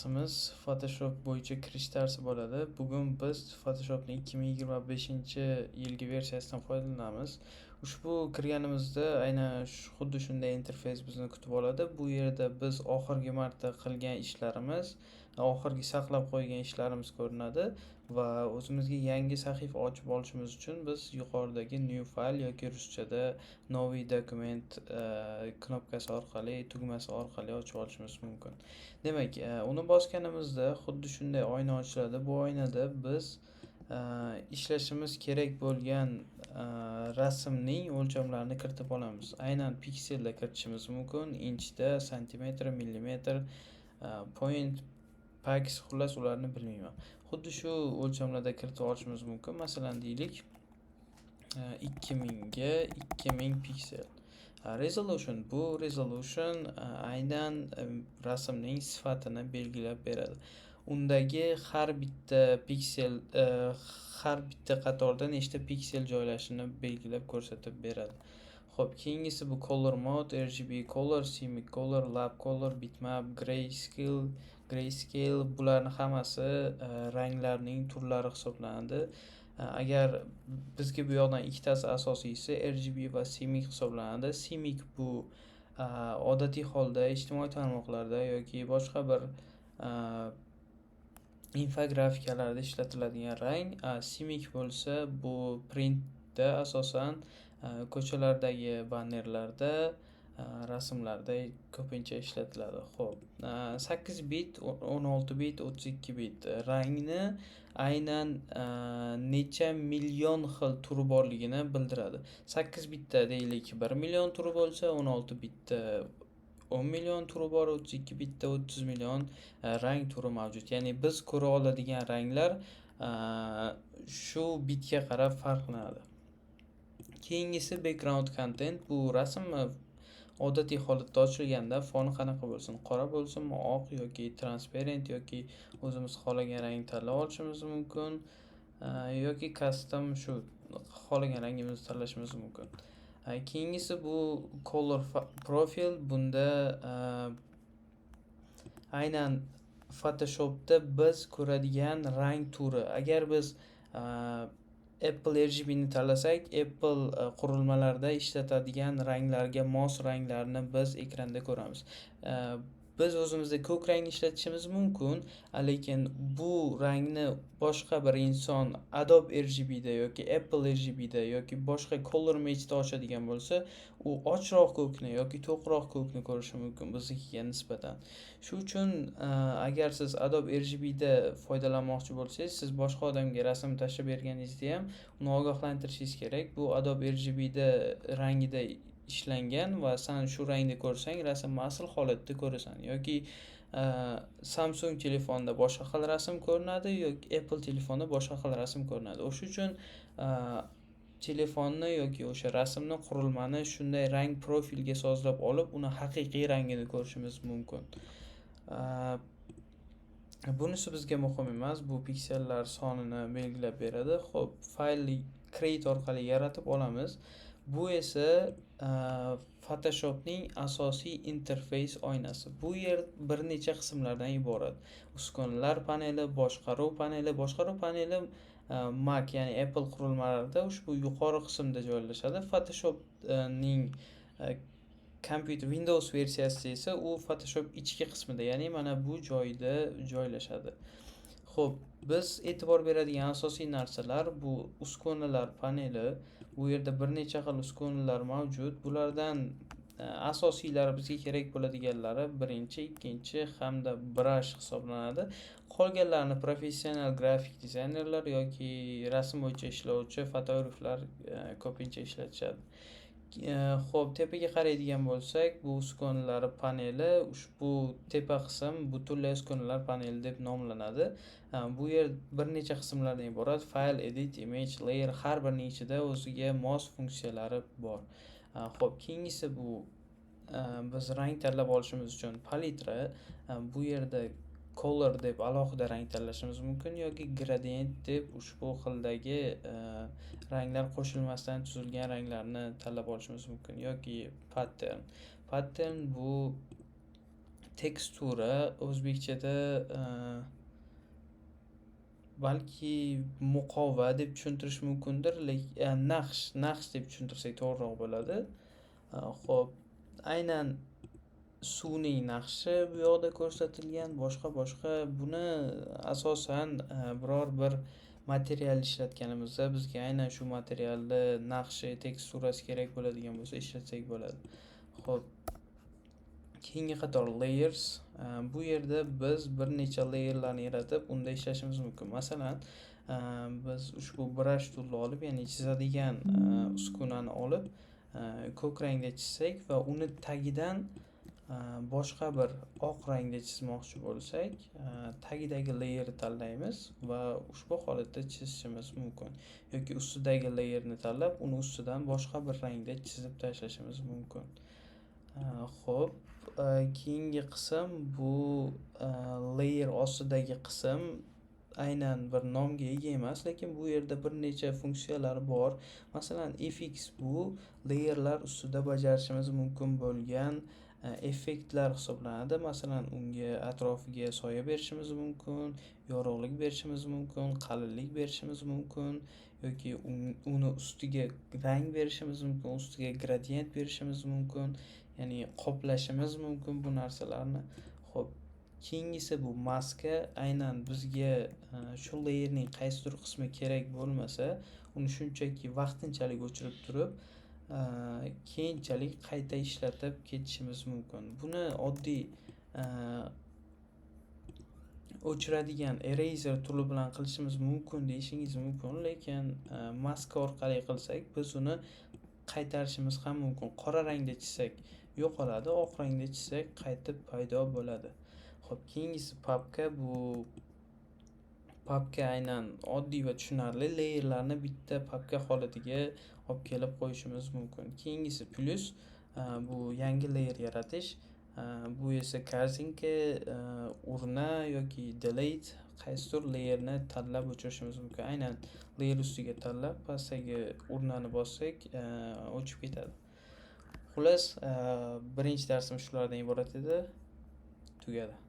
Photoshop bo'yicha kirish darsi bo'ladi. Bugun biz Photoshopning 2025-yilgi versiyasidan foydalanamiz. Ushbu kirganimizda aynan xuddi shunday interfeys bizni kutib oladi. Bu yerda biz oxirgi marta qilgan ishlarimiz, oxirgi saqlab qo'ygan ishlarimiz ko'rinadi va o'zimizga yangi sahifa ochib olishimiz uchun biz yuqoridagi new file yoki ruschada новый dokument knopkasi orqali, tugmasi orqali ochib olishimiz mumkin. Demak, uni bosganimizda xuddi shunday oyna ochiladi. Bu oynada biz ishlashimiz kerak bo'lgan rasmning o'lchamlarini kiritib olamiz. Aynan pikselda kiritishimiz mumkin. Inchda, santimetr, millimetr, point, pax, xullas ularni bilmayman. Xuddi shu o'lchamlarda kiritib olishimiz mumkin. Masalan, deylik 2000 ga 2000 piksel. Resolution aynan rasmning sifatini belgilab beradi. Undagi har bitta piksel har bitta qatorda nechta piksel joylashini belgilab ko'rsatib beradi. Xo'p, keyingisi bu color mode, RGB color, CMYK color, lab color, bitmap, grayscale bularning hammasi ranglarning turlari hisoblanadi. Agar bizga bu yoqdan ikkitasi asosiysi RGB va CMYK hisoblanadi. CMYK bu odatiy holda ijtimoiy tarmoqlarda yoki boshqa bir infografikalarda ishlatiladigan rang. CMYK bo'lsa bu printda asosan ko'chalardagi bannerlarda, rasmlarda ko'pincha ishlatiladi. Xo'p, 8 bit, 16 bit, 32 bit rangni aynan necha million xil turi borligini bildiradi. 8 bitda deylik 1 million turi bo'lsa, 16 bitda 10 million turi bor, 32 bitda 30 million rang turi mavjud. Ya'ni biz ko'ra oladigan ranglar shu bitga qarab farqlanadi. Keyingisi background content. Bu rasm odatiy holatda ochilganda foni qanaqa bo'lsin? Qora bo'lsinmi, oq yoki transparent yoki o'zimiz xohlagan rangni tanlab olishimiz mumkin yoki custom shu xohlagan rangimizni tanlashimiz mumkin. Keyingisi bu color profile. Bunda aynan Photoshopda biz ko'radigan rang turi. Agar biz Apple RGB'ni tanlasak, Apple qurilmalarida ishlatadigan ranglarga mos ranglarni biz ekranda ko'ramiz. Biz o'zimizda ko'k rangni ishlatishimiz mumkin, lekin bu rangni boshqa bir inson Adobe RGB'da yoki Apple RGB'da yoki boshqa Color Match'da ochadigan bo'lsa, u ochroq ko'kni yoki to'qroq ko'kni ko'rishi mumkin biznikiga nisbatan. Shu uchun agar siz Adobe RGB'da foydalanmoqchi bo'lsangiz, siz boshqa odamga rasm tashlab berganingizda ham uni ogohlantirishingiz kerak. Bu Adobe RGB'da rangida ishlangan va sen shu rangda ko'rsang, rasmni asl holatda ko'rasan. Yoki Samsung telefonda boshqa xil rasm ko'rinadi yoki Apple telefonda boshqa xil rasm ko'rinadi. O'sha uchun telefonni yoki o'sha rasmni, qurilmani shunday rang profilga sozlab olib, uni haqiqiy rangini ko'rishimiz mumkin. Bunisi bizga muhim emas. Bu piksellar sonini belgilab beradi. Xo'p, faylni create orqali yaratib olamiz. Bu esa Photoshopning asosiy interfeys oynasi. Bu yer bir necha qismlardan iborat. Uskunalar paneli, boshqaruv paneli Mac ya'ni Apple qurilmalarida ushbu yuqori qismda joylashadi. Photoshopning Computer Windows versiyasi esa u Photoshop ichki qismida, ya'ni mana bu joyda joylashadi. Xo'p, biz e'tibor beradigan asosiy narsalar bu uskunalar paneli. Bu yerda bir necha xil uskunalar mavjud. Bulardan asosiylari bizga kerak bo'ladiganlari birinchi, ikkinchi hamda brush hisoblanadi. Qolganlarini professional grafik dizaynerlar yoki rasm bo'yicha ishlovchi fotograflar ko'pincha ishlatishadi. Xo'p, tepaga qaraydigan bo'lsak, bu uskunalar paneli, ushbu tepa qism butunlay uskunalar paneli deb nomlanadi. Bu yer bir necha qismlardan iborat. File, edit, image, layer har birining ichida o'ziga mos funksiyalari bor. Xo'p, keyingisi bu biz rang tanlab olishimiz uchun palitra. Bu yerda color deb alohida rang tanlashimiz mumkin yoki gradient deb ushbu xildagi ranglar qo'shilmasdan tuzilgan ranglarni tanlab olishimiz mumkin yoki pattern. Pattern bu tekstura o'zbekchada balki muqova deb tushuntirish mumkindir, naqsh deb tushuntirsak to'g'riroq bo'ladi. Xo'p, aynan suvning naqshi bu yoqda ko'rsatilgan, boshqa buni asosan biror bir material ishlatganimizda bizga aynan shu materialni naqshi, teksturasi kerak bo'ladigan bo'lsa ishlatsak bo'ladi. Xo'p, keyingi qator layers. Bu yerda biz bir necha layerlarni yaratib, unda ishlashimiz mumkin. Masalan, biz ushbu brush toolni olib, ya'ni chizadigan uskunani olib, ko'k rangda chizsak va uni tagidan boshqa bir oq rangda chizmoqchi bo'lsak, tagidagi layerni tanlaymiz va ushbu holatda chizishimiz mumkin. Yoki ustidagi layerni tanlab, uni ustidan boshqa bir rangda chizib tashlashimiz mumkin. Xo'p, keyingi qism bu layer ostidagi qism aynan bir nomga ega emas, lekin bu yerda bir necha funksiyalar bor. Masalan, fx bu layerlar ustida bajarishimiz mumkin bo'lgan effektlar hisoblanadi. Masalan, unga atrofiga soya berishimiz mumkin, yorug'lik berishimiz mumkin, qalinlik berishimiz mumkin yoki uni ustiga rang berishimiz mumkin, ustiga gradient berishimiz mumkin, ya'ni qoplashimiz mumkin bu narsalarni. Xo'p, keyingisi bu maska. Aynan bizga shu layerning qaysidir qismi kerak bo'lmasa, uni shunchaki vaqtinchalik o'chirib turib, keyinchalik qayta ishlatib ketishimiz mumkin. Buni oddiy o'chiradigan eraser tooli bilan qilishimiz mumkin deyishingiz mumkin, lekin maska orqali qilsak biz uni qaytarishimiz ham mumkin. Qora rangda chizsak yo'qoladi, oq rangda chizsak qaytib paydo bo'ladi. Xo'p, keyingisi papka. Bu papka aynan oddiy va tushunarli layerlarni bitta papka holatiga olib kelib qo'yishimiz mumkin. Keyingisi plus. Bu yangi layer yaratish. Bu esa kartinka, urna yoki delete qaysidir layerni tanlab o'chirishimiz mumkin. Aynan layer ustiga tanlab pastdagi urnani bossak o'chib ketadi. Xullas, birinchi darsimiz shulardan iborat edi. Tugadi.